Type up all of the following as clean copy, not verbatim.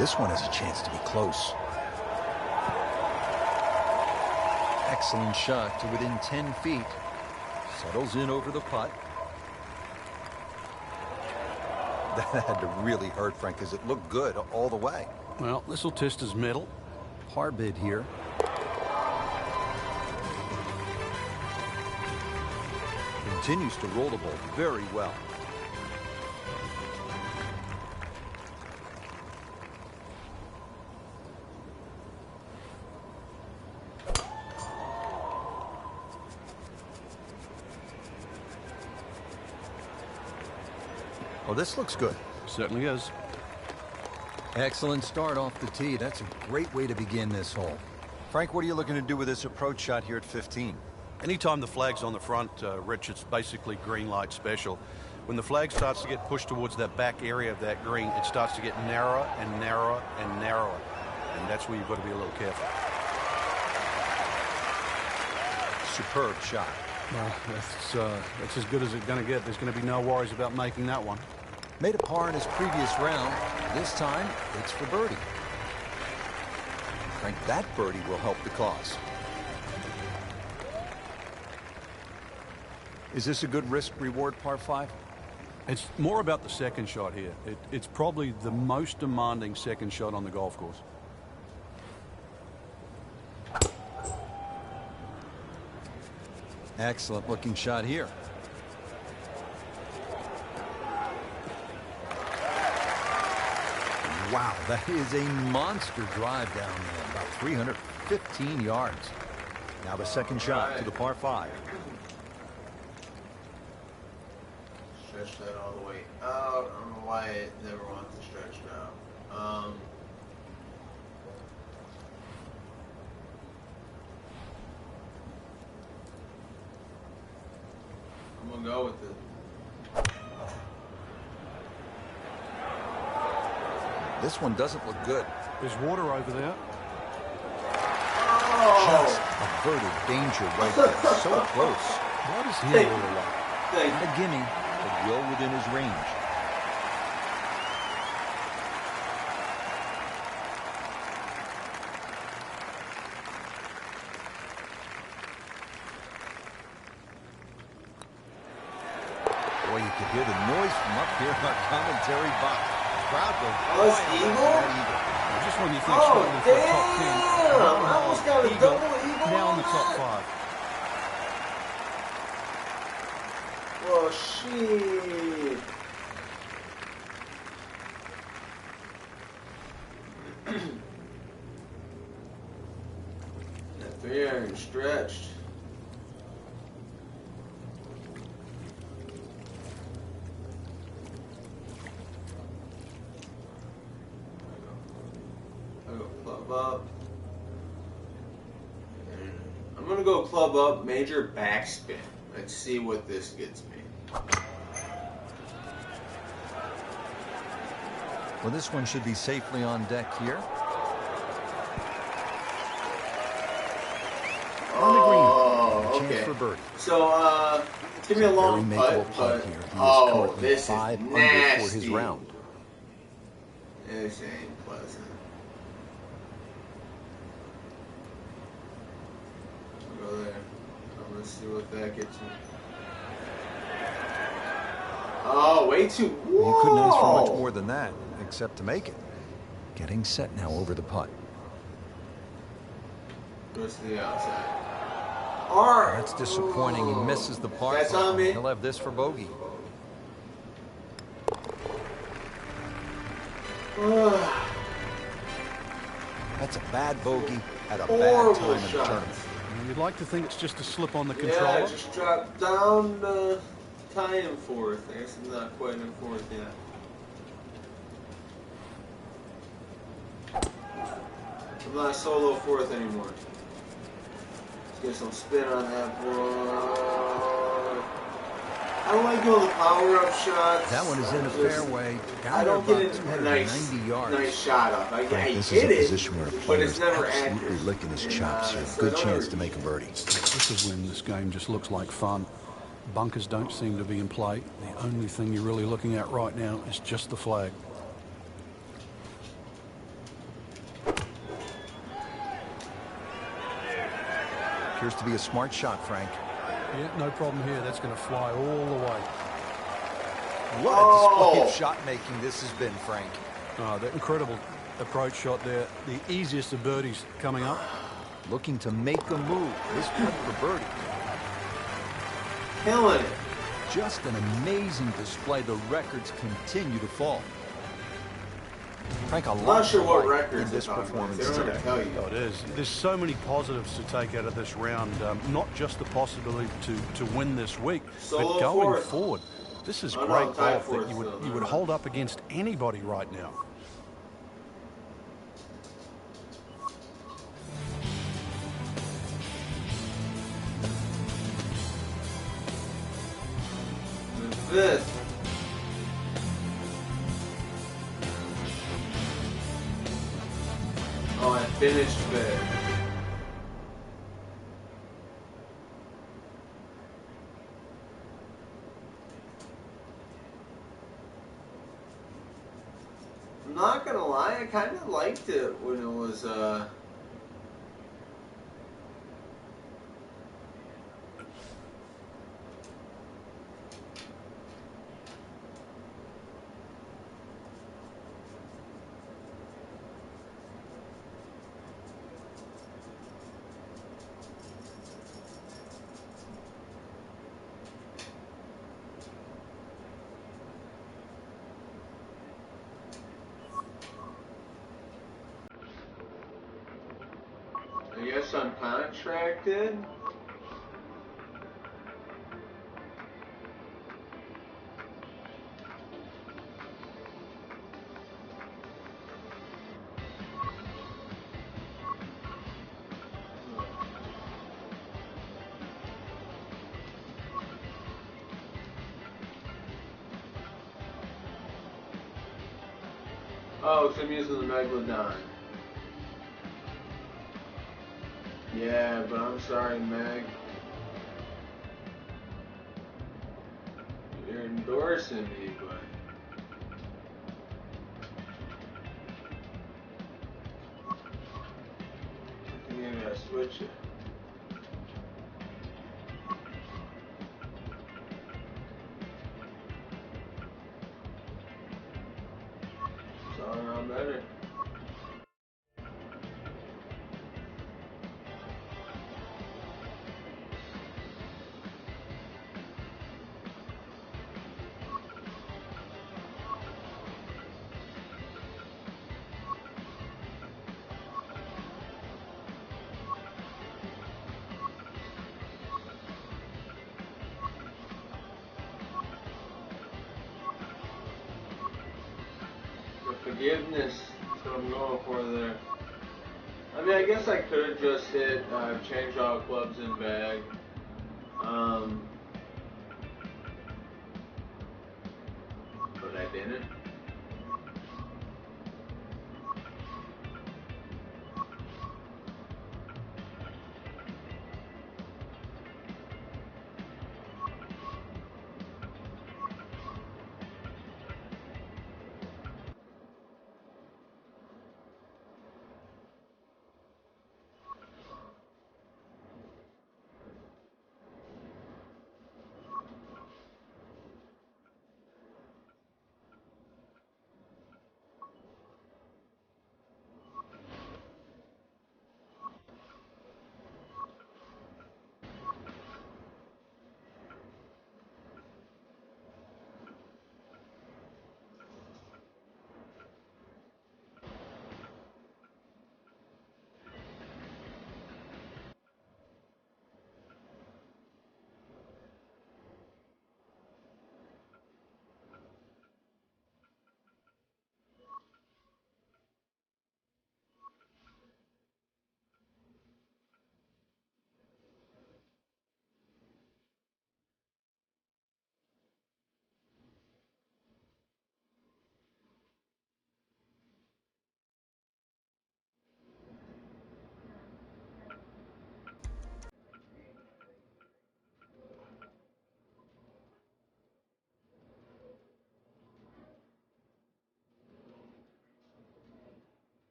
This one has a chance to be close. Excellent shot to within 10 feet. Settles in over the putt. That had to really hurt, Frank, because it looked good all the way. Well, this will test his mettle. Par bid here. Continues to roll the ball very well. Oh, this looks good. Certainly is. Excellent start off the tee. That's a great way to begin this hole. Frank, what are you looking to do with this approach shot here at 15? Anytime the flag's on the front, Rich, it's basically green light special. When the flag starts to get pushed towards that back area of that green, it starts to get narrower and narrower and narrower. And that's where you've got to be a little careful. Superb shot. Well, that's as good as it's going to get. There's going to be no worries about making that one. Made a par in his previous round. This time, it's for birdie. Frank, that birdie will help the cause. Is this a good risk-reward par 5? It's more about the second shot here. It's probably the most demanding second shot on the golf course. Excellent looking shot here. Wow, that is a monster drive down there, about 315 yards. Now the second shot to the par 5. Stretch that all the way out. I don't know why it never wants to stretch it out. I'm gonna go with it. This one doesn't look good. There's water over there. Just averted danger right there. So close. What is he all like? Not a gimme, but well within his range. Boy, you could hear the noise from up here in our commentary box. Crowd goes Eagle? Just when you think struggling for a top 10. I almost got a double eagle. Now in the top 5. Oh, shit. That 3-iron stretched. Up. I'm gonna go club up, major backspin. Let's see what this gets me. Well, this one should be safely on deck here. On the green. Chance for birdie. So, it's gonna be a long putt, but here. He is this is 5 under nasty. for his round. This ain't pleasant. There. Let's see what that gets me. Oh, way too. Whoa. You couldn't ask for much more than that, except to make it. Getting set now over the putt. Goes to the outside. That's disappointing. He misses the par. That's on me. He'll have this for bogey. That's a bad bogey at a bad time in the tournament. You'd like to think it's just a slip on the controller. Yeah, just dropped down to tie in fourth. I guess I'm not quite in fourth yet. I'm not solo fourth anymore. Let's get some spin on that boy. I don't like doing the power-up shots. That one is in the fairway. I don't get into a nice shot up. I this hit is a it, position where a but player it's is never absolutely accurate. licking his chops here. Good chance to make a birdie. This is when this game just looks like fun. Bunkers don't seem to be in play. The only thing you're really looking at right now is just the flag. Appears to be a smart shot, Frank. Yeah, no problem here. That's going to fly all the way. What a display of shot making this has been, Frank. Oh, that incredible approach shot there. The easiest of birdies coming up. Looking to make a move. This putt for birdie. Killing it. Just an amazing display. The records continue to fall. Frank, a I'm lot not sure what in records this they're talking about. performance They're going today. to tell you. Oh, it is. There's so many positives to take out of this round. Not just the possibility to win this week, Solo but going fourth. forward. This is Oh, no, great tied golf that fourth you still. would hold up against anybody right now. This. Oh, I finished fifth. I'm not gonna lie, I kind of liked it when it was, I guess I'm contracted. Oh, because I'm using the Megalodon. Yeah, but I'm sorry, Meg. You're endorsing me, but... I think I gotta switch it. It's all around better. Forgiveness, that's what I'm going for there. I mean, I guess I could have just hit change all clubs in bag. But I didn't.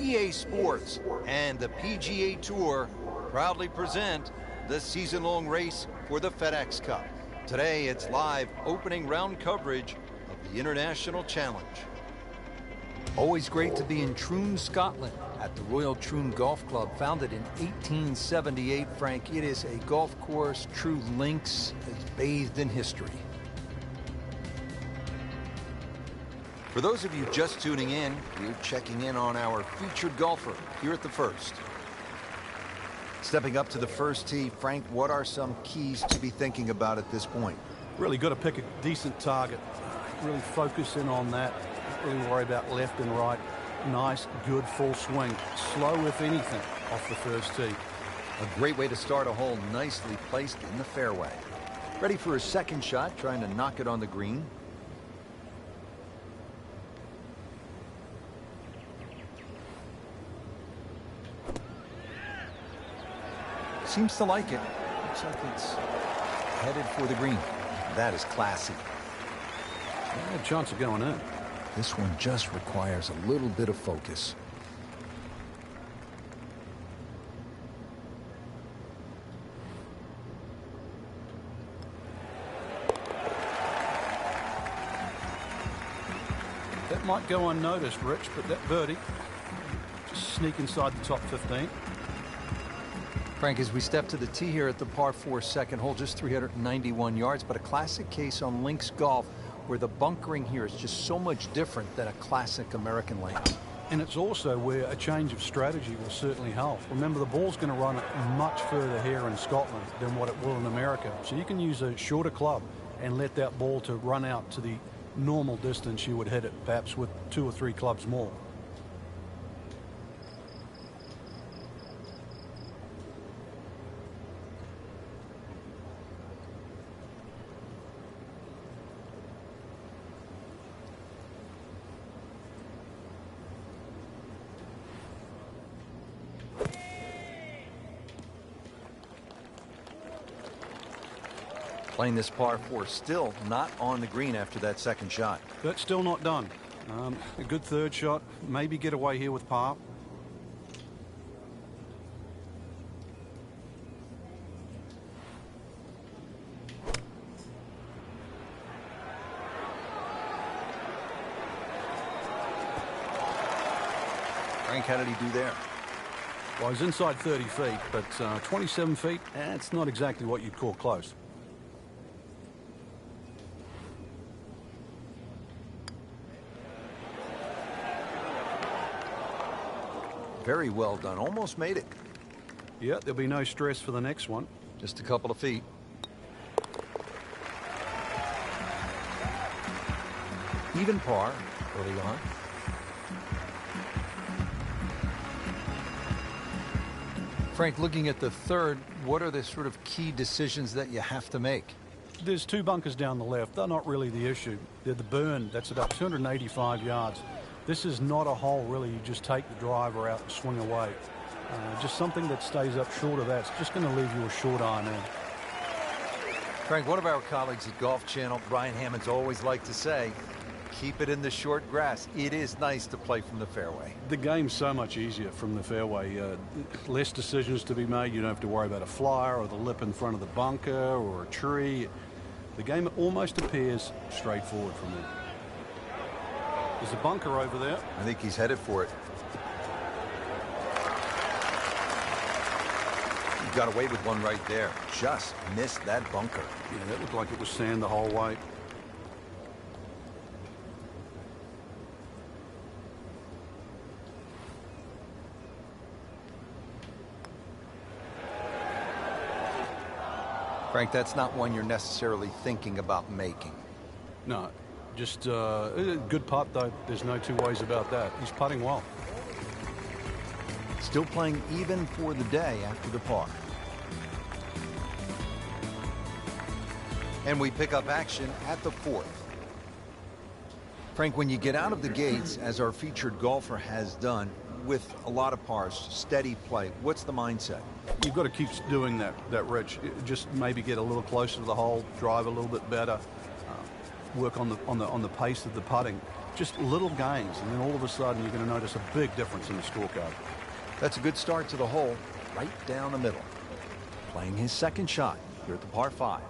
EA Sports, and the PGA Tour proudly present the season-long race for the Fedex Cup. Today, it's live opening round coverage of the International Challenge. Always great to be in Troon, Scotland, at the Royal Troon Golf Club, founded in 1878. Frank, it is a golf course, true links, it's bathed in history. For those of you just tuning in, we're checking in on our featured golfer here at the first. Stepping up to the first tee, Frank, what are some keys to be thinking about at this point? Really got to pick a decent target. Really focus in on that. Don't really worry about left and right. Nice, good full swing. Slow, if anything, off the first tee. A great way to start a hole, nicely placed in the fairway. Ready for a second shot, trying to knock it on the green. Seems to like it. Looks like it's headed for the green. That is classy. Yeah, a chance of going in. This one just requires a little bit of focus. That might go unnoticed, Rich, but that birdie just sneak inside the top 15. Frank, as we step to the tee here at the par 4 second hole, just 391 yards, but a classic case on links golf where the bunkering here is just so much different than a classic American lane. And it's also where a change of strategy will certainly help. Remember, the ball's going to run much further here in Scotland than what it will in America. So you can use a shorter club and let that ball to run out to the normal distance you would hit it, perhaps with 2 or 3 clubs more. Playing this par 4, still not on the green after that second shot. But still not done. A good third shot. Maybe get away here with par. Frank, how did he do there? Well, he's inside 30 feet, but 27 feet, it's not exactly what you'd call close. Very well done. Almost made it. Yeah, there'll be no stress for the next one. Just a couple of feet. Even par early on. Frank, looking at the third, what are the sort of key decisions that you have to make? There's 2 bunkers down the left. They're not really the issue. They're the burn. That's about 285 yards. This is not a hole, really. You just take the driver out and swing away. Just something that stays up short of that. It's just going to leave you a short iron in. Frank, one of our colleagues at Golf Channel, Brian Hammond's always liked to say, keep it in the short grass. It is nice to play from the fairway. The game's so much easier from the fairway. Less decisions to be made. You don't have to worry about a flyer or the lip in front of the bunker or a tree. The game almost appears straightforward from there. There's a bunker over there. I think he's headed for it. He got away with one right there. Just missed that bunker. Yeah, that looked like it was sand the whole way. Frank, that's not one you're necessarily thinking about making. No. Just a good putt, though. There's no 2 ways about that. He's putting well. Still playing even for the day after the par. And we pick up action at the 4th. Frank, when you get out of the gates, as our featured golfer has done, with a lot of pars, steady play, what's the mindset? You've got to keep doing that, Rich. Just maybe get a little closer to the hole, drive a little bit better. Work on the pace of the putting. Just little gains, and then all of a sudden you're going to notice a big difference in the scorecard. That's a good start to the hole, right down the middle. Playing his second shot here at the par 5.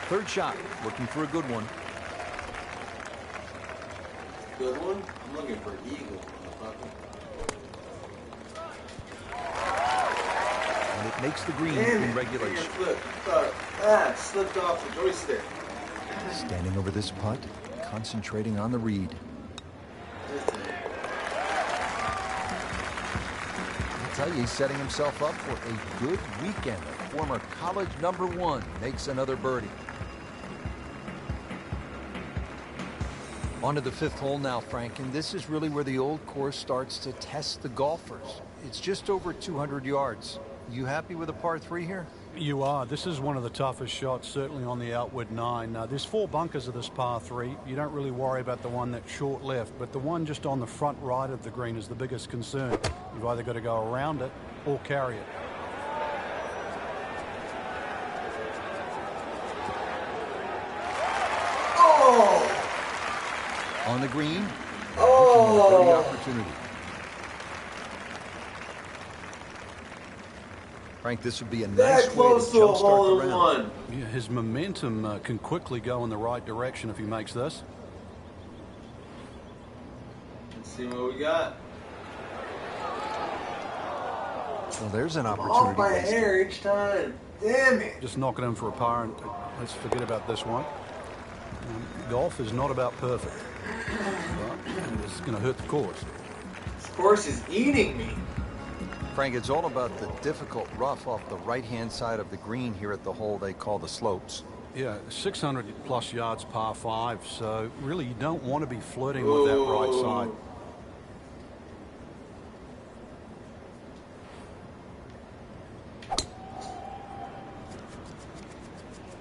Third shot, looking for a good one. Good one? I'm looking for eagle. And it makes the green in regulation. Slipped off the joystick. Standing over this putt, concentrating on the read. I'll tell you, he's setting himself up for a good weekend. A former college #1 makes another birdie. On to the 5th hole now, Frank, and this is really where the old course starts to test the golfers. It's just over 200 yards. You happy with a par 3 here? You are. This is one of the toughest shots, certainly on the outward 9. There's 4 bunkers of this par 3. You don't really worry about the one that's short left, but the one just on the front right of the green is the biggest concern. You've either got to go around it or carry it. On the green. Oh! Opportunity. Frank, this would be a nice way to jumpstart the round. Yeah, his momentum can quickly go in the right direction if he makes this. Let's see what we got. Well, there's an I'm opportunity. off by a hair each time. Damn it. Just knocking him for a par, and let's forget about this one. Golf is not about perfect. It's going to hurt the course. This course is eating me. Frank, it's all about the difficult rough off the right-hand side of the green here at the hole they call the slopes. Yeah, 600 plus yards par 5, so really you don't want to be flirting with that right side.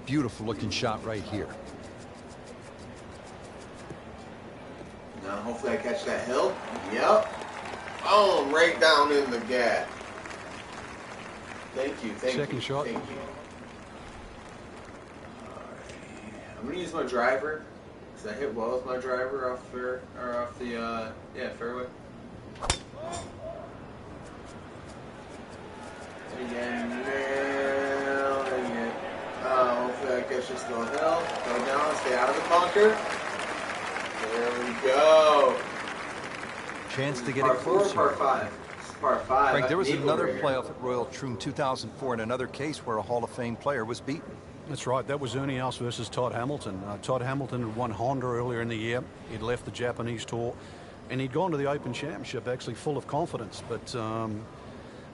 Beautiful looking shot right here. Now hopefully I catch that hill. Yep. Boom, right down in the gap. Thank you, thank you. Second shot. Thank you. I'm gonna use my driver because I hit well with my driver off the fairway. Again, nailing it. Hopefully I catch this little hill. Go down, stay out of the bunker. There we go. Chance to get it closer. Par 5. Par 5. Frank, there was another playoff at Royal Troon 2004 in another case where a Hall of Fame player was beaten. That's right. That was Ernie Els versus Todd Hamilton. Todd Hamilton had won Honda earlier in the year. He'd left the Japanese tour, and he'd gone to the Open Championship actually full of confidence. But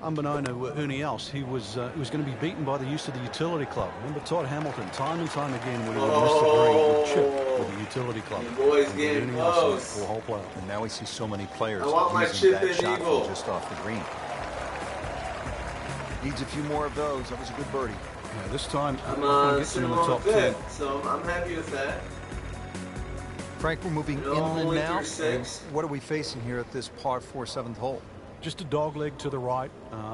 unbeknown to Ernie Els, he was going to be beaten by the use of the utility club. Remember Todd Hamilton, time and time again, when he would miss the green, would chip with the utility club. The boys getting close. Whole playoff. And now we see so many players I want my using chip that in shot eagle. from just off the green. Needs a few more of those. That was a good birdie. Yeah, this time I'm going to get sitting him in the on top 5th, 10. so I'm happy with that. Frank, we're moving No, inland only now. through 6. What are we facing here at this par 4 7th hole? Just a dog leg to the right.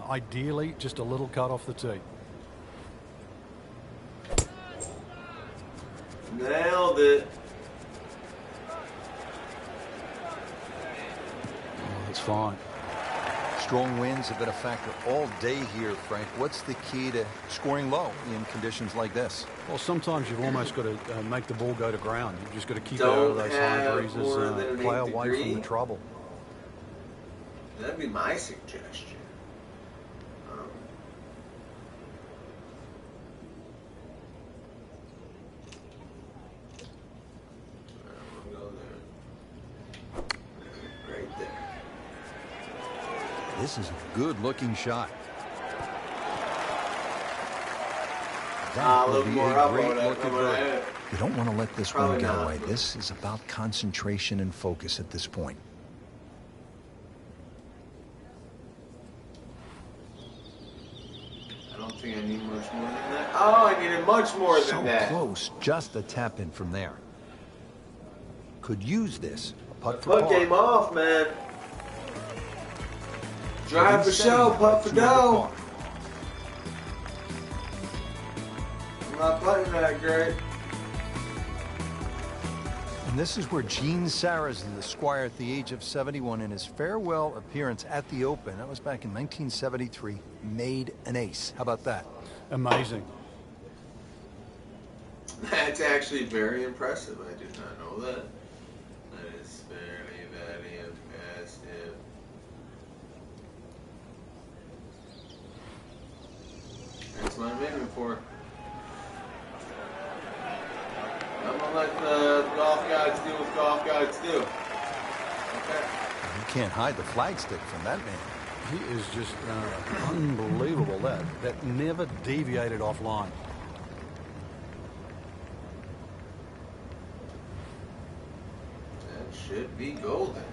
Ideally, just a little cut off the tee. Nailed it. Oh, that's fine. Strong winds have been a factor all day here, Frank. What's the key to scoring low in conditions like this? Well, sometimes you've almost got to make the ball go to ground. You've just got to keep it out of those high breezes, play away from the trouble. That'd be my suggestion. We'll go there. Right there. This is a good-looking shot. That A would little be more a up great on that looking coming birdie. ahead. You don't want to let this one Probably get not. away. This is about concentration and focus at this point. I don't think I need much more than that. Oh, I needed much more than So that. close, just a tap in from there. could use this. A putt for Putt par. game off, man. Drive for Setting show, at putt for 2 under dough. par. I'm not putting that great. And this is where Gene Sarazen, the squire at the age of 71, in his farewell appearance at the Open, that was back in 1973, made an ace. How about that? Amazing. That's actually very impressive. I did not know that. That is very, very impressive. That's what I'm aiming for. I'm gonna let the golf gods do what golf gods do. Okay. You can't hide the flagstick from that man. He is just unbelievable. That never deviated offline. That should be golden.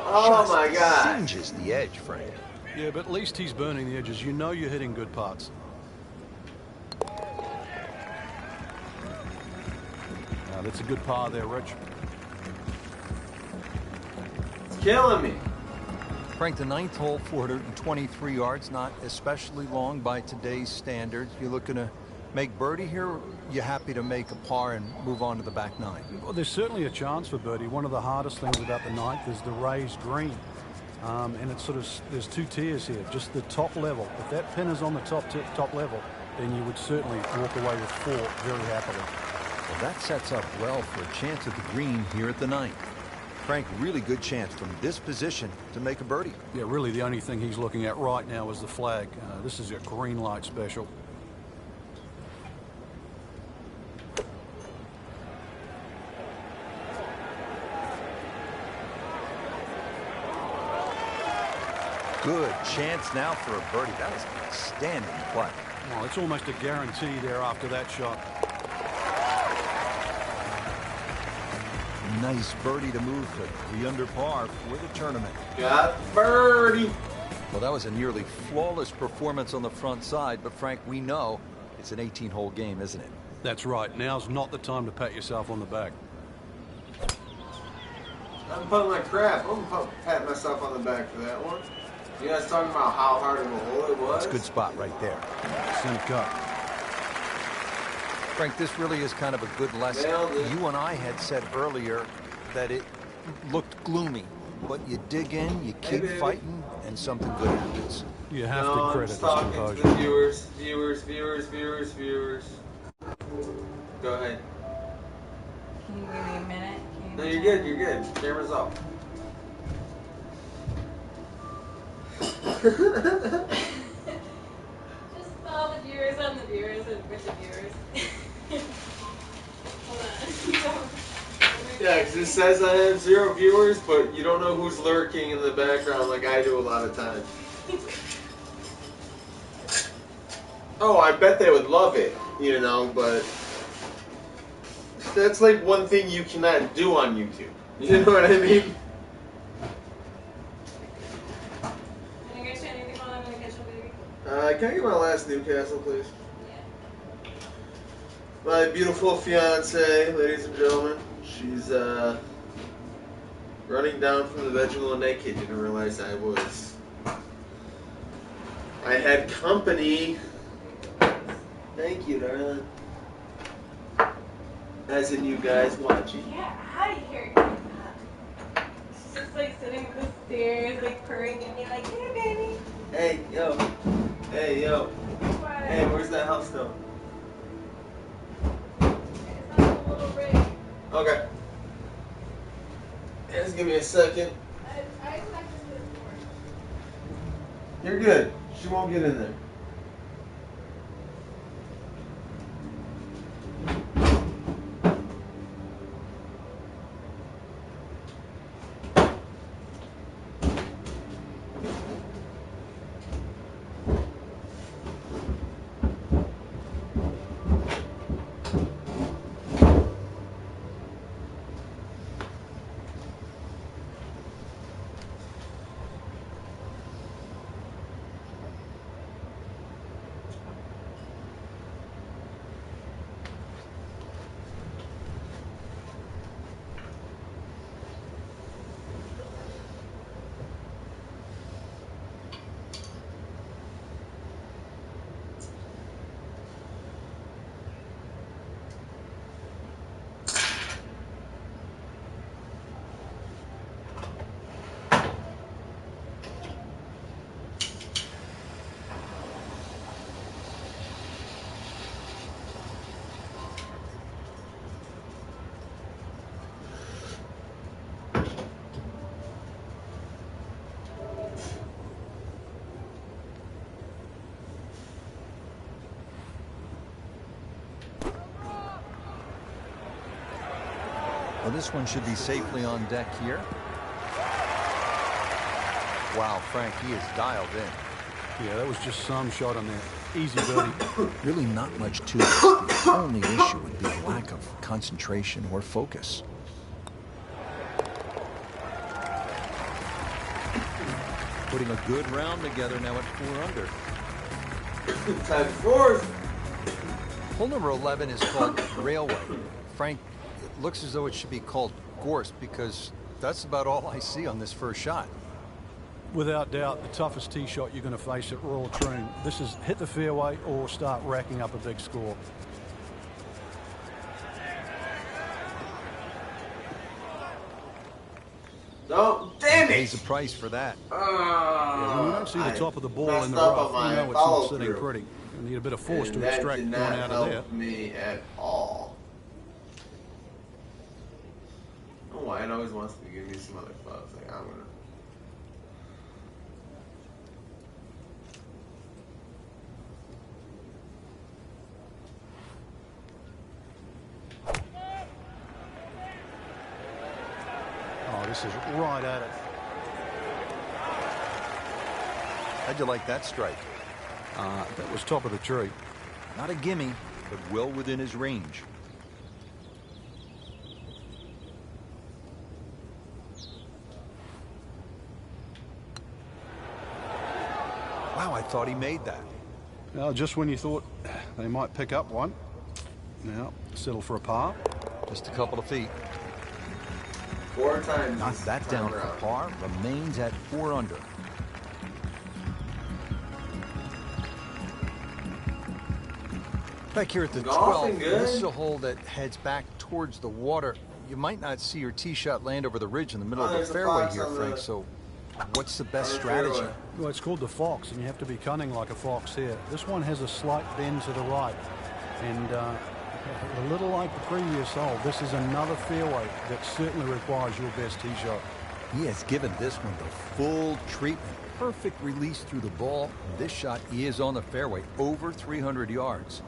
Oh Just my God. Singes the edge, Frank. Yeah, but at least he's burning the edges. You know you're hitting good putts. That's a good par there, Rich. It's killing me. Frank, the ninth hole, 423 yards, not especially long by today's standards. You're looking to make birdie here, or you happy to make a par and move on to the back nine? Well, there's certainly a chance for birdie. One of the hardest things about the ninth is the raised green. And it's sort of, there's two tiers here. Just the top level. If that pin is on the top level, then you would certainly walk away with 4 very happily. Well, that sets up well for a chance at the green here at the ninth. Frank, really good chance from this position to make a birdie. Yeah, really the only thing he's looking at right now is the flag. This is a green light special. Good chance now for a birdie. That was an outstanding play. Well, it's almost a guarantee there after that shot. Nice birdie to move to 3 under par for the tournament. Got birdie. Well, that was a nearly flawless performance on the front side, but Frank, we know it's an 18-hole game, isn't it? That's right. Now's not the time to pat yourself on the back. I'm putting like crap. I'm gonna pat myself on the back for that one. You guys talking about how hard of a hole it was? It's a good spot right there. Center cut. Frank, this really is kind of a good lesson. You and I had said earlier that it looked gloomy, but you dig in, you keep fighting, and something good happens. You have to credit this talking composure. to the viewers. Go ahead. Can you give me a minute? No, you're good. You're good. Camera's off. Just all the viewers on the viewers and with the viewers. Hold on. Yeah, because it says I have 0 viewers, but you don't know who's lurking in the background like I do a lot of times. Oh, I bet they would love it, you know, but that's like one thing you cannot do on YouTube. You know what I mean? Can I get my last Newcastle, please? Yeah. My beautiful fiance, ladies and gentlemen. She's running down from the bedroom naked. Didn't realize I had company. Thank you, darling. As in you guys watching. Yeah, how do you hear it? She's just like sitting at the stairs, like purring at me, like, hey, baby. Hey, yo. Hey, yo. What? Hey, where's that house though? It's on a little rig. Okay. Yeah, just give me a second. I expect this to work. You're good. She won't get in there. Well, this one should be safely on deck here. Wow, Frank, he is dialed in. Yeah, that was just some shot on there. Easy birdie. Really not much to it. The only issue would be a lack of concentration or focus. Putting a good round together now at 4 under. Time fourth. Hole number 11 is called Railway. Frank, it looks as though it should be called Gorse because that's about all I see on this first shot. Without doubt, the toughest tee shot you're going to face at Royal Troon. This is hit the fairway or start racking up a big score. No, damn it! Pays a price for that. Yeah, when you don't see the top of the ball in the rough, you know it's not sitting pretty. You need a bit of force to extract one out of there. That did not help me at all. I don't know why it always wants to give me some other clubs. Like, I'm gonna. Oh, this is right at it. How'd you like that strike? That was top of the tree. Not a gimme, but well within his range. Wow, I thought he made that. Now, just when you thought they might pick up one, now settle for a par. Just a couple of feet. 4 times. Knocks that down for par. Remains at 4 under. Back here at the 12th, this is a hole that heads back towards the water. You might not see your tee shot land over the ridge in the middle of the fairway here, Frank, so what's the best strategy? Well, it's called the fox, and you have to be cunning like a fox here. This one has a slight bend to the right, and a little like the previous hole, this is another fairway that certainly requires your best tee shot. He has given this one the full treatment. Perfect release through the ball. This shot is on the fairway, over 300 yards.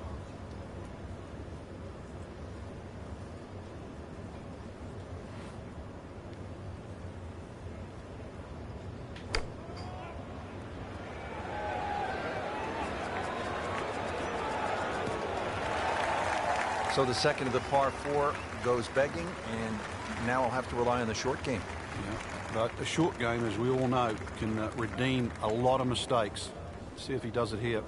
So the second of the par 4 goes begging, and now I'll have to rely on the short game. Yeah, but the short game, as we all know, can redeem a lot of mistakes. See if he does it here.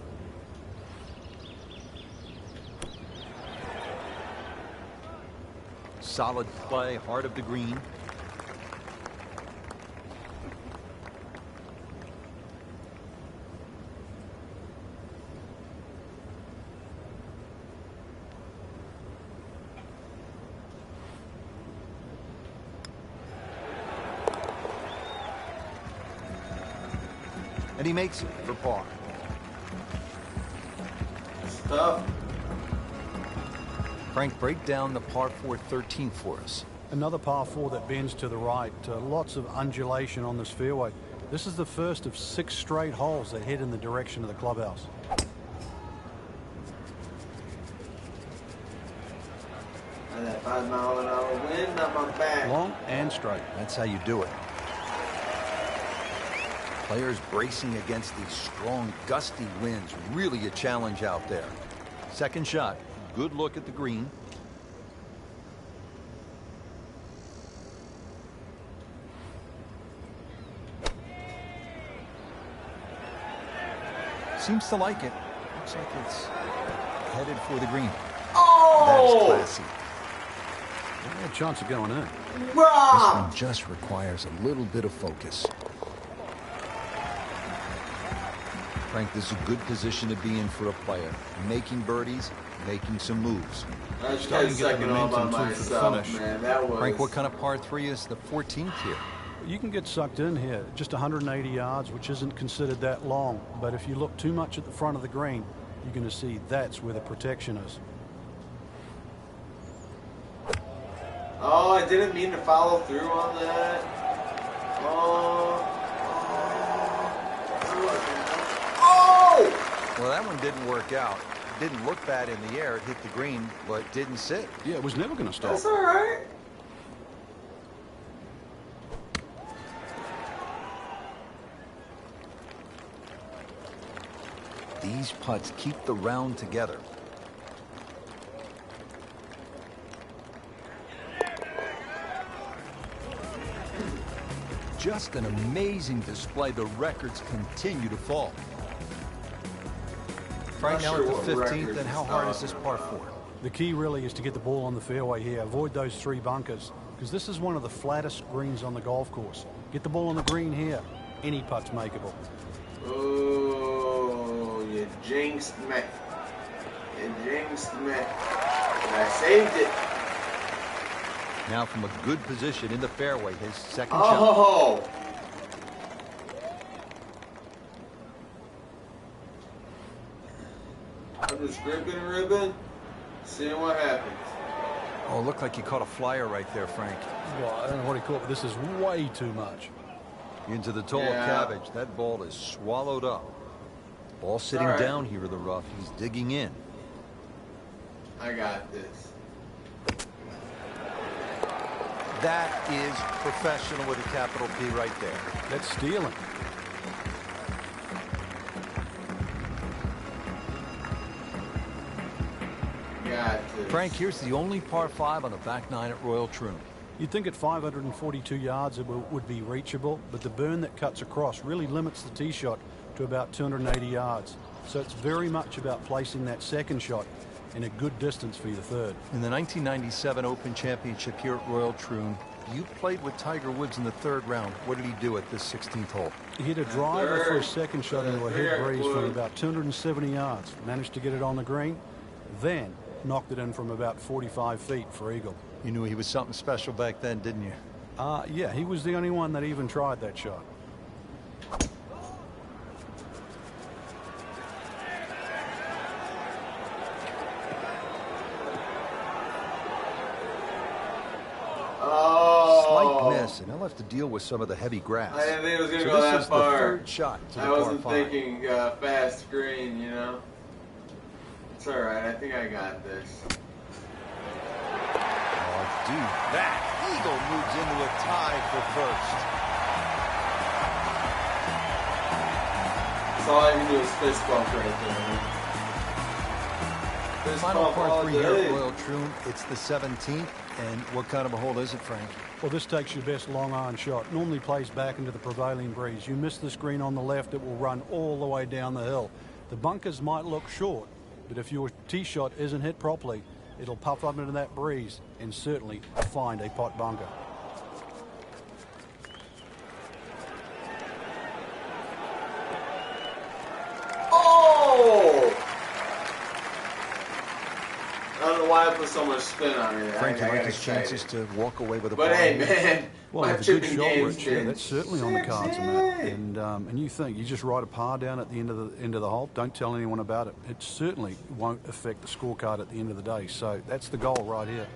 Solid play, heart of the green. And he makes it for par. Tough. Frank, break down the par 4 13th for us. Another par 4 that bends to the right. Lots of undulation on this fairway. This is the first of 6 straight holes that head in the direction of the clubhouse. And that 5-mile-an-hour wind up my back. Long and straight. That's how you do it. Players bracing against these strong, gusty winds. Really a challenge out there. Second shot. Good look at the green. Seems to like it. Looks like it's headed for the green. Oh! That is classy. No chance of going in. This Rob! one just requires a little bit of focus. Frank, this is a good position to be in for a player. Making birdies, making some moves. I just Starting got to get the second all by momentum too for the myself, finish. man. That was... Frank, what kind of par 3 is the 14th here? You can get sucked in here. Just 180 yards, which isn't considered that long. But if you look too much at the front of the green, you're going to see that's where the protection is. Oh, I didn't mean to follow through on that. Oh. Well, that one didn't work out. It didn't look bad in the air. It hit the green, but didn't sit. Yeah, it was never going to stop. That's all right. These putts keep the round together. Just an amazing display. The records continue to fall. Frank, now at the 15th, and how hard is this par 4? The key really is to get the ball on the fairway here. Avoid those 3 bunkers, because this is one of the flattest greens on the golf course. Get the ball on the green here. Any putt's makeable. Oh, you jinxed me. You jinxed me. But I saved it. Now from a good position in the fairway, his second shot. I'm just gripping and ribbing, seeing what happens. Oh, it looked like you caught a flyer right there, Frank. Well, I don't know what he caught, but this is way too much. Into the tall cabbage. That ball is swallowed up. Ball sitting down here in the rough. He's digging in. I got this. That is professional with a capital P right there. That's stealing. Got this. Frank, here's the only par 5 on the back 9 at Royal Troon. You'd think at 542 yards it would be reachable, but the burn that cuts across really limits the tee shot to about 280 yards. So it's very much about placing that second shot in a good distance for your third. In the 1997 Open Championship here at Royal Troon, you played with Tiger Woods in the 3rd round. What did he do at this 16th hole? He hit a driver for a second shot into a head breeze from about 270 yards. Managed to get it on the green, then knocked it in from about 45 feet for eagle. You knew he was something special back then, didn't you? Yeah, he was the only one that even tried that shot. Slight miss, and he'll have to deal with some of the heavy grass. I didn't think it was going to so go this that is far. The 3rd shot to the I wasn't par 5. thinking fast green, you know. It's all right. I think I got this. Oh, dude, that eagle moves into a tie for first. That's all I can do is fist bump right there. Fist Final bump par all 3 here day. at Royal Troon. It's the 17th, and what kind of a hole is it, Frank? Well, this takes your best long iron shot. Normally plays back into the prevailing breeze. You miss this green on the left, it will run all the way down the hill. The bunkers might look short, but if your tee shot isn't hit properly, it'll puff up into that breeze and certainly find a pot bunker. Oh! I don't know why I put so much spin on it. Frank, you I like got his excited. chances to walk away with a But par? hey, man, Well, my with a good chipping shot, game's Rich, yeah, been that's certainly on the cards, Matt. sexy. And you think you just write a par down at the end of the hole? Don't tell anyone about it. It certainly won't affect the scorecard at the end of the day. So that's the goal right here.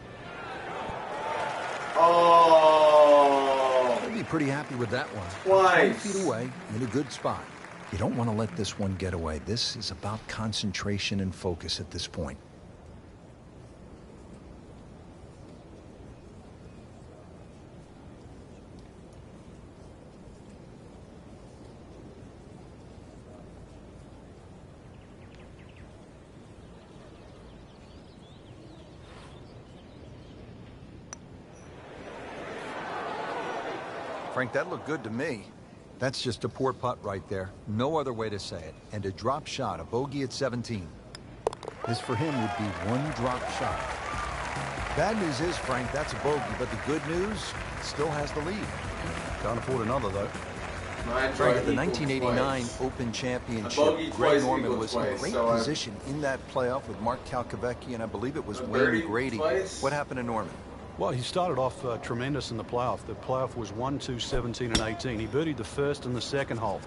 Oh! I'd be pretty happy with that one. Twice. 20 feet away, in a good spot. You don't want to let this one get away. This is about concentration and focus at this point. Frank, that looked good to me. That's just a poor putt right there. No other way to say it. And a drop shot, a bogey at 17. This for him would be one drop shot. Bad news is, Frank, that's a bogey, but the good news, still has the lead. Can't afford another, though. Frank, at the 1989 Open Championship, Greg Norman was in great position in that playoff with Mark Calcavecchi, and I believe it was Wayne Grady. What happened to Norman? Well, he started off tremendous in the playoff. The playoff was 1, 2, 17, and 18. He birdied the first and the second hole.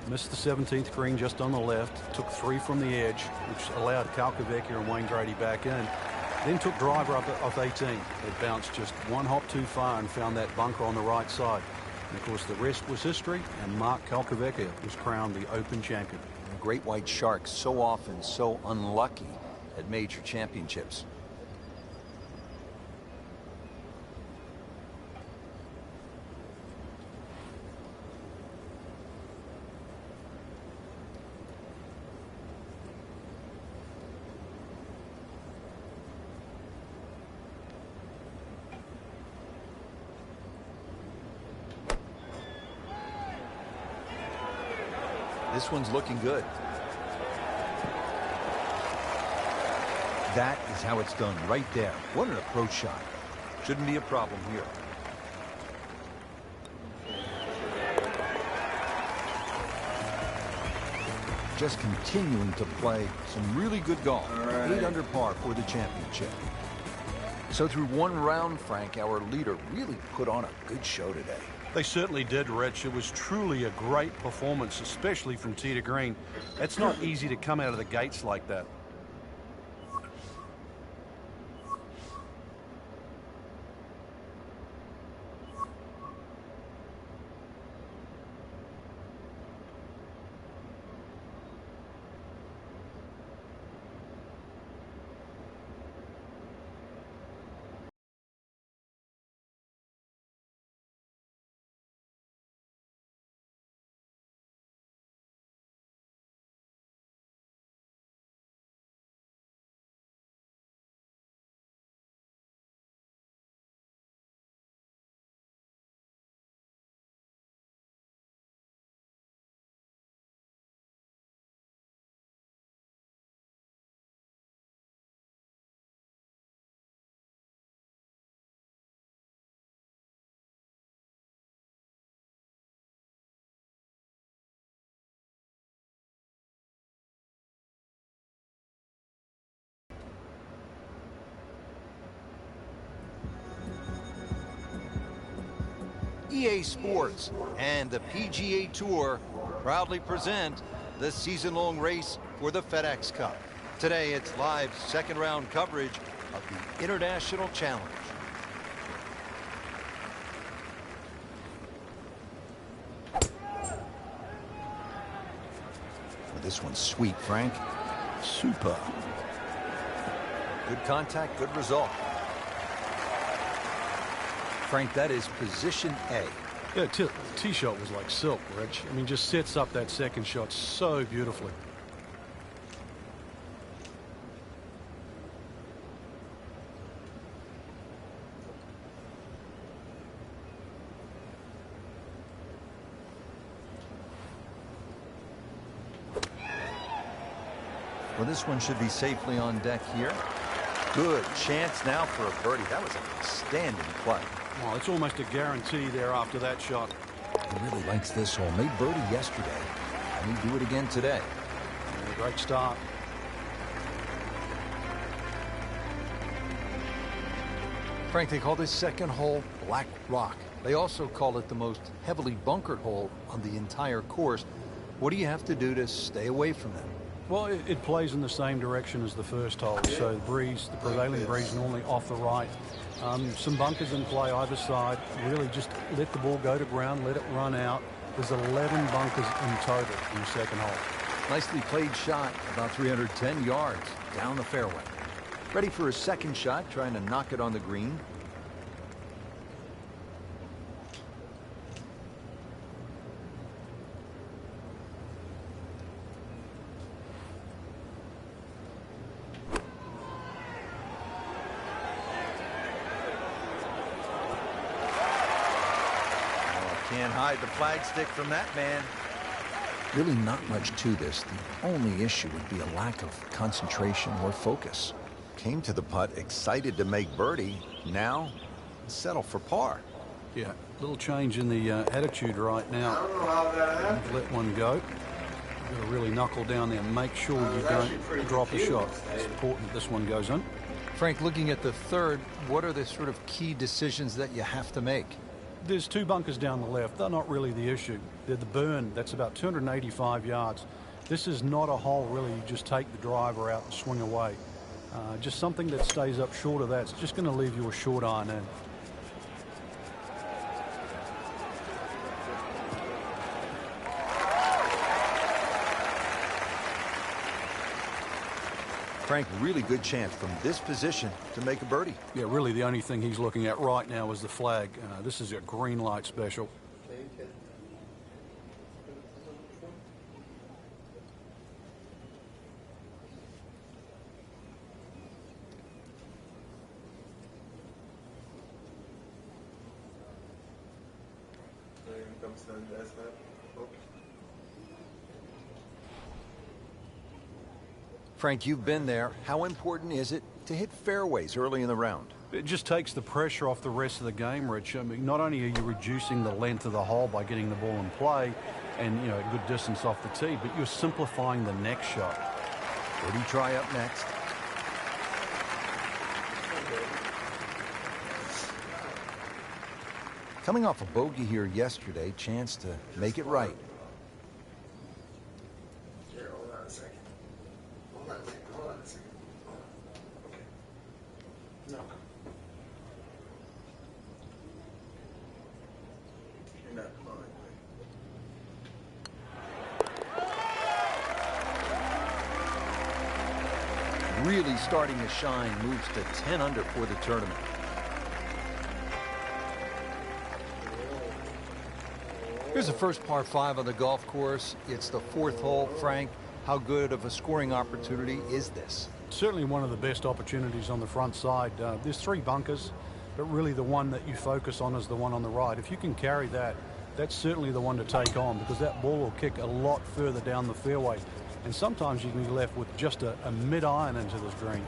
Missed the 17th green just on the left. Took 3 from the edge, which allowed Calcavecchi and Wayne Grady back in. Then took driver up off 18. It bounced just one hop too far and found that bunker on the right side. And of course, the rest was history, and Mark Calcavecchi was crowned the Open champion. The Great White Shark, so often so unlucky at major championships. This one's looking good. That is how it's done right there. What an approach shot. Shouldn't be a problem here. Just continuing to play some really good golf. Right. 8 under par for the championship. So through one round, Frank, our leader really put on a good show today. They certainly did, Rich. It was truly a great performance, especially from tee to green. It's not easy to come out of the gates like that. EA Sports and the PGA Tour proudly present the season-long race for the Fedex Cup. Today, it's live second-round coverage of the International Challenge. Well, this one's sweet, Frank. Super. Good contact, good result. Frank, that is position A. Yeah, the tee shot was like silk, Rich. I mean, just sets up that second shot so beautifully. Well, this one should be safely on deck here. Good chance now for a birdie. That was an outstanding play. Well, it's almost a guarantee there after that shot. He really likes this hole. Made birdie yesterday. And he'll do it again today. Yeah, great start. Frank, they call this second hole Black Rock. They also call it the most heavily bunkered hole on the entire course. What do you have to do to stay away from them? Well, it plays in the same direction as the first hole. So the prevailing breeze normally off the right. Some bunkers in play either side. Really just let the ball go to ground, let it run out. There's 11 bunkers in total in the second hole. Nicely played shot, about 310 yards down the fairway. Ready for his second shot, trying to knock it on the green. Can't hide the flagstick from that man. Really not much to this. The only issue would be a lack of concentration or focus. Came to the putt excited to make birdie. Now, settle for par. Yeah, little change in the attitude right now. I don't know how that happened. Let one go. You've got to really knuckle down there and make sure you don't drop a shot. It's important that this one goes in. Frank, looking at the third, what are the sort of key decisions that you have to make? There's 2 bunkers down the left. They're not really the issue. They're the burn. That's about 285 yards. This is not a hole, really. You just take the driver out and swing away. Just something that stays up short of that. It's just going to leave you a short iron in. Frank, really good chance from this position to make a birdie. Yeah, really the only thing he's looking at right now is the flag. This is a green light special. Frank, you've been there. How important is it to hit fairways early in the round? It just takes the pressure off the rest of the game, Rich. I mean, not only are you reducing the length of the hole by getting the ball in play and, you know, a good distance off the tee, but you're simplifying the next shot. Birdie try up next. Coming off a bogey here yesterday, chance to make it right. Here, hold on a second. Hold on a second. Hold on a second. Okay. No. You're not blowing me. Really starting to shine, moves to 10 under for the tournament. Here's the first par 5 on the golf course. It's the 4th hole. Frank, how good of a scoring opportunity is this? Certainly one of the best opportunities on the front side. There's 3 bunkers, but really the one that you focus on is the one on the right. If you can carry that, that's certainly the one to take on, because that ball will kick a lot further down the fairway. And sometimes you can be left with just a mid-iron into this green.